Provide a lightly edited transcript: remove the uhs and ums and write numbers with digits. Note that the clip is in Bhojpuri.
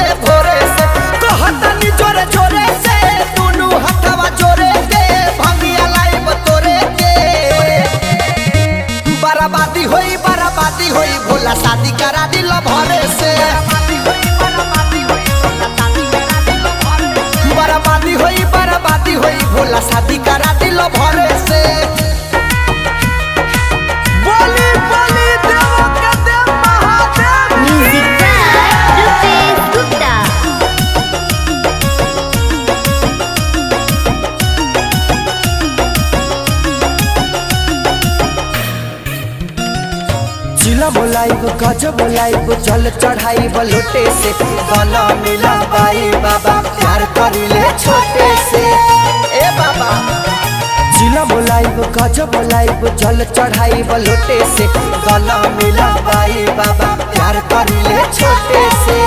के भोरे से कहतनी जोरे जोरे से दुनू हथवा जोरे के भंगिया लाइब तोरे के बराबादी होई भोला शादी करा दिल भरे से बराबादी होई भोला शादी करा दिल भरे से बोली बोली देव के देव महादेव। Music by Rupesh Gupta. जिला बोलाइब गज बोलाइब जल चढ़ाइब लोटे से गला मिला बाई बाबा प्यार करिले छोटे से ए बाबा। जिला बोलाइब गज बोलाइब जल चढ़ाइब लोटे से गला मिला बाई बाबा प्यार करिले छोटे से।